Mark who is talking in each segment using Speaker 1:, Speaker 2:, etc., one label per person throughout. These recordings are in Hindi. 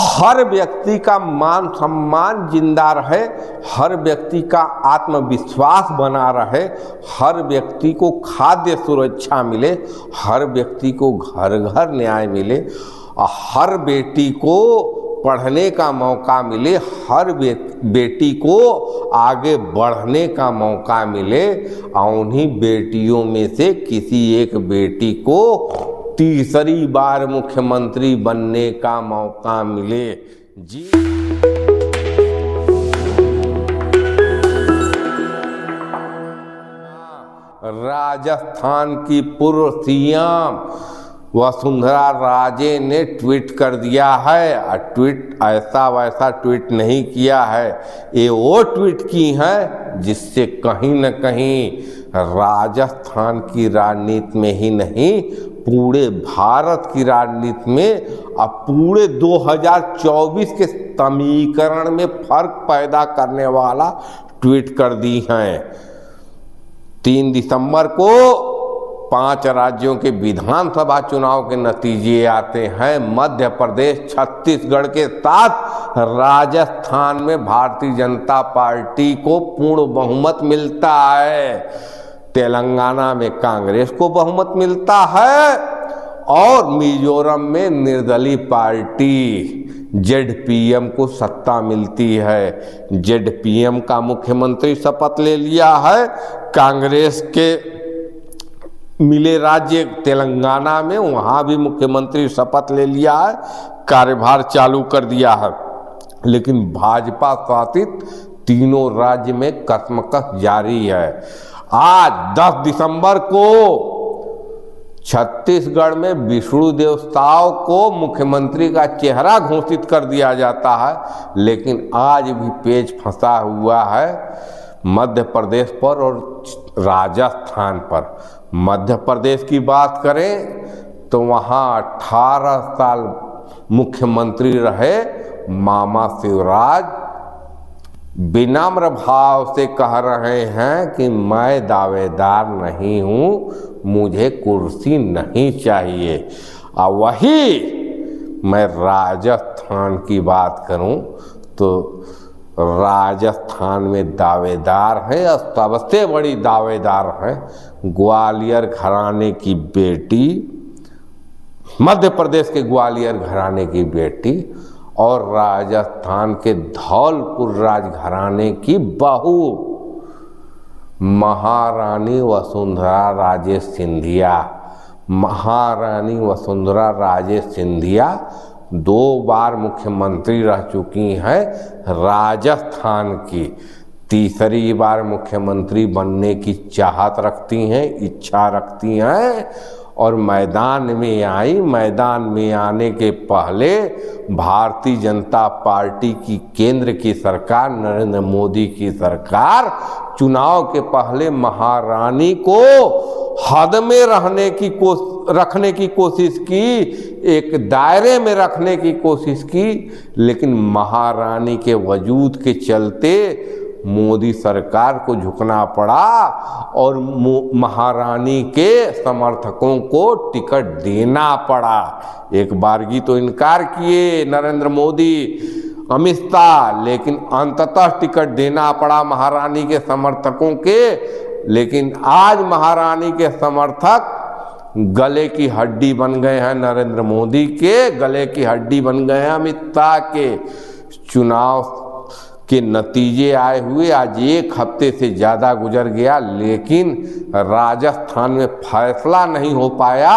Speaker 1: हर व्यक्ति का मान सम्मान जिंदा रहे, हर व्यक्ति का आत्मविश्वास बना रहे, हर व्यक्ति को खाद्य सुरक्षा मिले, हर व्यक्ति को घर घर न्याय मिले, और हर बेटी को पढ़ने का मौका मिले, हर बेटी को आगे बढ़ने का मौका मिले, और उन्हीं बेटियों में से किसी एक बेटी को तीसरी बार मुख्यमंत्री बनने का मौका मिले। जी राजस्थान की पूर्व सीएम वसुंधरा राजे ने ट्वीट कर दिया है, और ट्वीट ऐसा वैसा ट्वीट नहीं किया है, ये वो ट्वीट की है जिससे कहीं न कहीं राजस्थान की राजनीति में ही नहीं, पूरे भारत की राजनीति में और पूरे 2024 के समीकरण में फर्क पैदा करने वाला ट्वीट कर दी हैं। 3 दिसंबर को 5 राज्यों के विधानसभा चुनाव के नतीजे आते हैं। मध्य प्रदेश, छत्तीसगढ़ के साथ राजस्थान में भारतीय जनता पार्टी को पूर्ण बहुमत मिलता है, तेलंगाना में कांग्रेस को बहुमत मिलता है, और मिजोरम में निर्दलीय पार्टी जेडपीएम को सत्ता मिलती है। जेडपीएम का मुख्यमंत्री शपथ ले लिया है। कांग्रेस के मिले राज्य तेलंगाना में, वहाँ भी मुख्यमंत्री शपथ ले लिया है, कार्यभार चालू कर दिया है। लेकिन भाजपा शासित तीनों राज्य में कश्मकश जारी है। आज 10 दिसंबर को छत्तीसगढ़ में विष्णुदेव साव को मुख्यमंत्री का चेहरा घोषित कर दिया जाता है, लेकिन आज भी पेच फंसा हुआ है मध्य प्रदेश पर और राजस्थान पर। मध्य प्रदेश की बात करें तो वहाँ 18 साल मुख्यमंत्री रहे मामा शिवराज, विनम्र भाव से कह रहे हैं कि मैं दावेदार नहीं हूँ, मुझे कुर्सी नहीं चाहिए। और वही मैं राजस्थान की बात करूँ तो राजस्थान में दावेदार हैं, और सबसे बड़ी दावेदार हैं ग्वालियर घराने की बेटी, मध्य प्रदेश के ग्वालियर घराने की बेटी, और राजस्थान के धौलपुर राजघराने की बहू महारानी वसुंधरा राजे सिंधिया। महारानी वसुंधरा राजे सिंधिया 2 बार मुख्यमंत्री रह चुकी हैं राजस्थान की, तीसरी बार मुख्यमंत्री बनने की चाहत रखती हैं, इच्छा रखती हैं, और मैदान में आई। मैदान में आने के पहले भारतीय जनता पार्टी की केंद्र की सरकार, नरेंद्र मोदी की सरकार, चुनाव के पहले महारानी को हद में रखने की कोशिश की, एक दायरे में रखने की कोशिश की, लेकिन महारानी के वजूद के चलते मोदी सरकार को झुकना पड़ा और महारानी के समर्थकों को टिकट देना पड़ा। एक बारगी तो इनकार किए नरेंद्र मोदी, अमित शाह, लेकिन अंततः टिकट देना पड़ा महारानी के समर्थकों के। लेकिन आज महारानी के समर्थक गले की हड्डी बन गए हैं, नरेंद्र मोदी के गले की हड्डी बन गए हैं। अमित शाह के चुनाव के नतीजे आए हुए आज 1 हफ्ते से ज़्यादा गुजर गया, लेकिन राजस्थान में फैसला नहीं हो पाया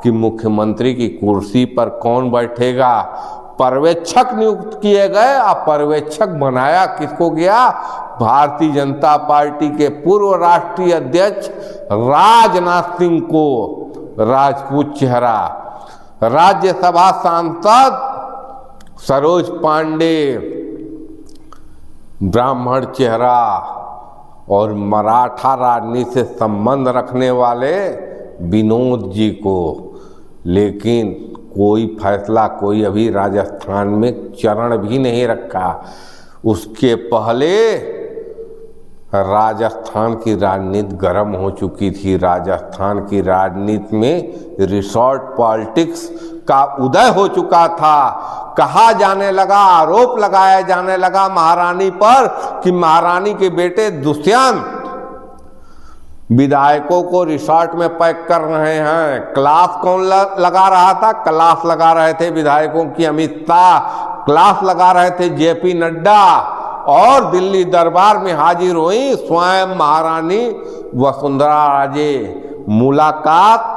Speaker 1: कि मुख्यमंत्री की कुर्सी पर कौन बैठेगा। पर्यवेक्षक नियुक्त किए गए, और पर्यवेक्षक बनाया किसको गया? भारतीय जनता पार्टी के पूर्व राष्ट्रीय अध्यक्ष राजनाथ सिंह को, राजपूत चेहरा। राज्यसभा सांसद सरोज पांडे, ब्राह्मण चेहरा, और मराठा राजनीति से संबंध रखने वाले विनोद जी को। लेकिन कोई फैसला कोई अभी राजस्थान में चरण भी नहीं रखा। उसके पहले राजस्थान की राजनीति गर्म हो चुकी थी। राजस्थान की राजनीति में रिसोर्ट पॉलिटिक्स का उदय हो चुका था। कहा जाने लगा, आरोप लगाया जाने लगा महारानी पर कि महारानी के बेटे दुष्यंत विधायकों को रिसोर्ट में पैक कर रहे हैं। क्लास कौन लगा रहा था? क्लास लगा रहे थे विधायकों की अमित शाह, क्लास लगा रहे थे जेपी नड्डा, और दिल्ली दरबार में हाजिर हुई स्वयं महारानी वसुंधरा राजे। मुलाकात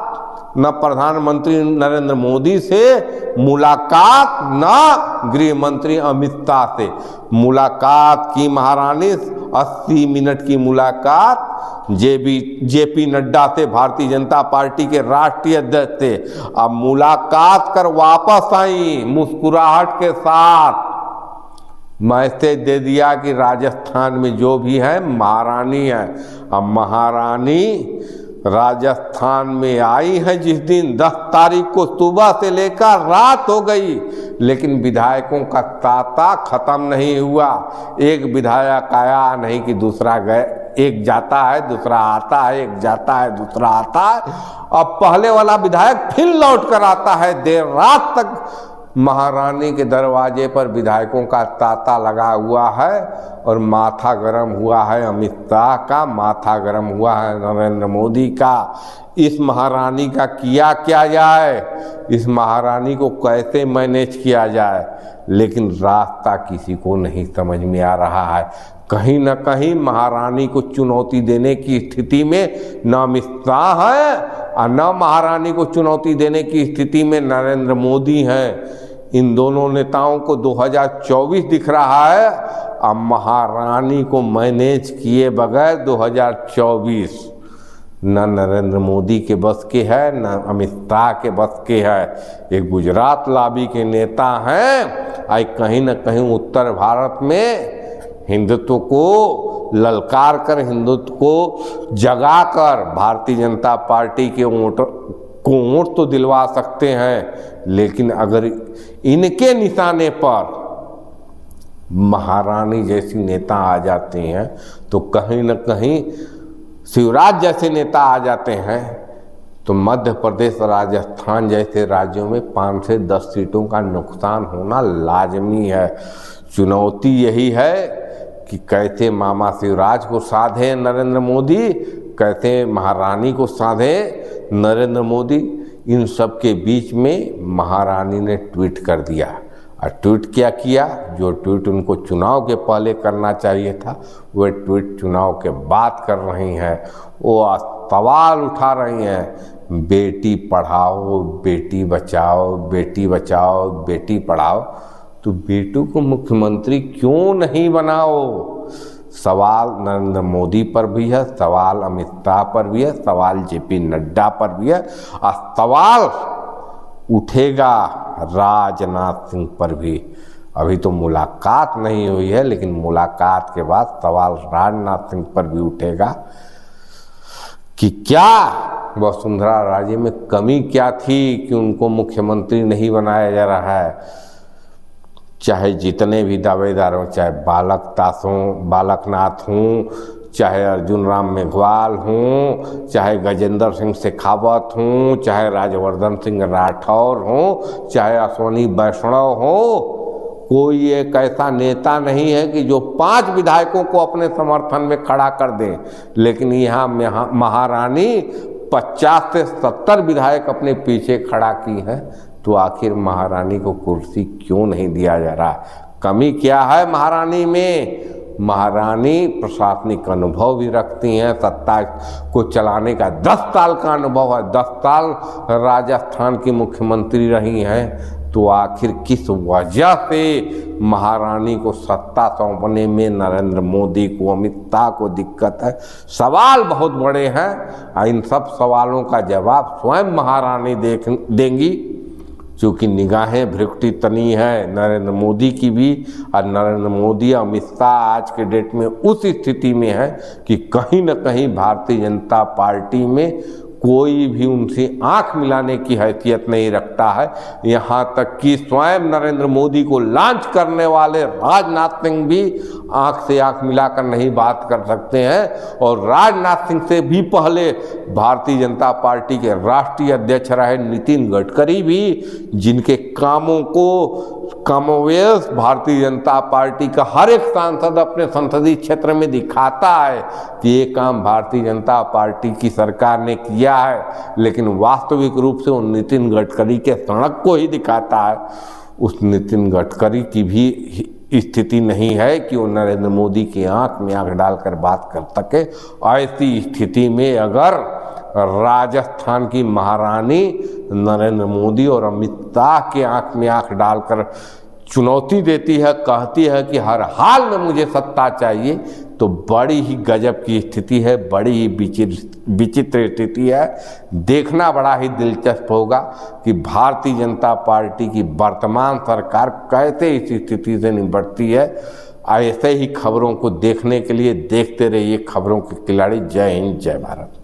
Speaker 1: न प्रधानमंत्री नरेंद्र मोदी से, मुलाकात न गृह मंत्री अमित शाह से, मुलाकात की महारानी 80 मिनट की मुलाकात जेपी नड्डा से, भारतीय जनता पार्टी के राष्ट्रीय अध्यक्ष थे। अब मुलाकात कर वापस आई मुस्कुराहट के साथ, मैसेज दे दिया कि राजस्थान में जो भी है महारानी है। अब महारानी राजस्थान में आई है जिस दिन 10 तारीख को सुबह से लेकर रात हो गई, लेकिन विधायकों का तांता खत्म नहीं हुआ। एक विधायक आया नहीं कि दूसरा गए, एक जाता है दूसरा आता है, एक जाता है दूसरा आता है। अब पहले वाला विधायक फिर लौट कर आता है। देर रात तक महारानी के दरवाजे पर विधायकों का तांता लगा हुआ है और माथा गरम हुआ है अमित शाह का, माथा गरम हुआ है नरेंद्र मोदी का। इस महारानी का किया क्या जाए, इस महारानी को कैसे मैनेज किया जाए, लेकिन रास्ता किसी को नहीं समझ में आ रहा है। कहीं न कहीं महारानी को चुनौती देने की स्थिति में न अमित शाह है और न महारानी को चुनौती देने की स्थिति में नरेंद्र मोदी हैं। इन दोनों नेताओं को 2024 दिख रहा है। अब महारानी को मैनेज किए बगैर 2024 न नरेंद्र मोदी के बस के है, न अमित शाह के बस के है। एक गुजरात लॉबी के नेता हैं, आज कहीं न कहीं उत्तर भारत में हिंदुत्व को ललकार कर, हिंदुत्व को जगाकर भारतीय जनता पार्टी के वोट तो दिलवा सकते हैं, लेकिन अगर इनके निशाने पर महारानी जैसी नेता आ जाते हैं तो कहीं न कहीं शिवराज जैसे नेता आ जाते हैं तो मध्य प्रदेश, राजस्थान जैसे राज्यों में 5 से 10 सीटों का नुकसान होना लाजमी है। चुनौती यही है कि कैसे मामा शिवराज को साधे नरेंद्र मोदी, कैसे महारानी को साधे नरेंद्र मोदी। इन सब के बीच में महारानी ने ट्वीट कर दिया। और ट्वीट क्या किया? जो ट्वीट उनको चुनाव के पहले करना चाहिए था, वह ट्वीट चुनाव के बाद कर रही हैं। वो सवाल उठा रही हैं, बेटी पढ़ाओ, बेटी बचाओ, बेटी बचाओ, बेटी पढ़ाओ। तो बेटू को मुख्यमंत्री क्यों नहीं बनाओ? सवाल नरेंद्र मोदी पर भी है, सवाल अमित शाह पर भी है, सवाल जेपी नड्डा पर भी है, और सवाल उठेगा राजनाथ सिंह पर भी। अभी तो मुलाकात नहीं हुई है, लेकिन मुलाकात के बाद सवाल राजनाथ सिंह पर भी उठेगा कि क्या वसुंधरा राजे में कमी क्या थी कि उनको मुख्यमंत्री नहीं बनाया जा रहा है। चाहे जितने भी दावेदार हों, चाहे बालकनाथ हों, चाहे अर्जुन राम मेघवाल हों, चाहे गजेंद्र सिंह शेखावत हों, चाहे राजवर्धन सिंह राठौर हों, चाहे अश्वनी वैष्णव हों, कोई एक ऐसा नेता नहीं है कि जो 5 विधायकों को अपने समर्थन में खड़ा कर दे। लेकिन यहाँ महारानी 50 से 70 विधायक अपने पीछे खड़ा की है। तो आखिर महारानी को कुर्सी क्यों नहीं दिया जा रहा? कमी क्या है महारानी में? महारानी प्रशासनिक अनुभव भी रखती हैं, सत्ता को चलाने का 10 साल का अनुभव है, 10 साल राजस्थान की मुख्यमंत्री रही हैं। तो आखिर किस वजह से महारानी को सत्ता सौंपने में नरेंद्र मोदी को, अमित शाह को दिक्कत है? सवाल बहुत बड़े हैं। इन सब सवालों का जवाब स्वयं महारानी देंगी, क्योंकि निगाहें भ्रिकुटी तनी है नरेंद्र मोदी की भी। और नरेंद्र मोदी अमित शाह आज के डेट में उस स्थिति में है कि कहीं न कहीं भारतीय जनता पार्टी में कोई भी उनसे आंख मिलाने की हैसियत नहीं रखता है। यहाँ तक कि स्वयं नरेंद्र मोदी को लॉन्च करने वाले राजनाथ सिंह भी आंख से आंख मिलाकर नहीं बात कर सकते हैं। और राजनाथ सिंह से भी पहले भारतीय जनता पार्टी के राष्ट्रीय अध्यक्ष रहे नितिन गडकरी भी, जिनके कामों को कमोवेश भारतीय जनता पार्टी का हर एक सांसद अपने संसदीय क्षेत्र में दिखाता है कि ये काम भारतीय जनता पार्टी की सरकार ने किया है, लेकिन वास्तविक रूप से वो नितिन गडकरी के सड़क को ही दिखाता है। उस नितिन गडकरी की भी स्थिति नहीं है कि वो नरेंद्र मोदी की आंख में आंख डालकर बात कर सके। ऐसी स्थिति में अगर राजस्थान की महारानी नरेंद्र मोदी और अमित शाह के आंख में आंख डालकर चुनौती देती है, कहती है कि हर हाल में मुझे सत्ता चाहिए, तो बड़ी ही गजब की स्थिति है, बड़ी ही विचित्र स्थिति है। देखना बड़ा ही दिलचस्प होगा कि भारतीय जनता पार्टी की वर्तमान सरकार कैसे इस स्थिति से निपटती है। ऐसे ही खबरों को देखने के लिए देखते रहिए खबरों के खिलाड़ी। जय हिंद, जय भारत।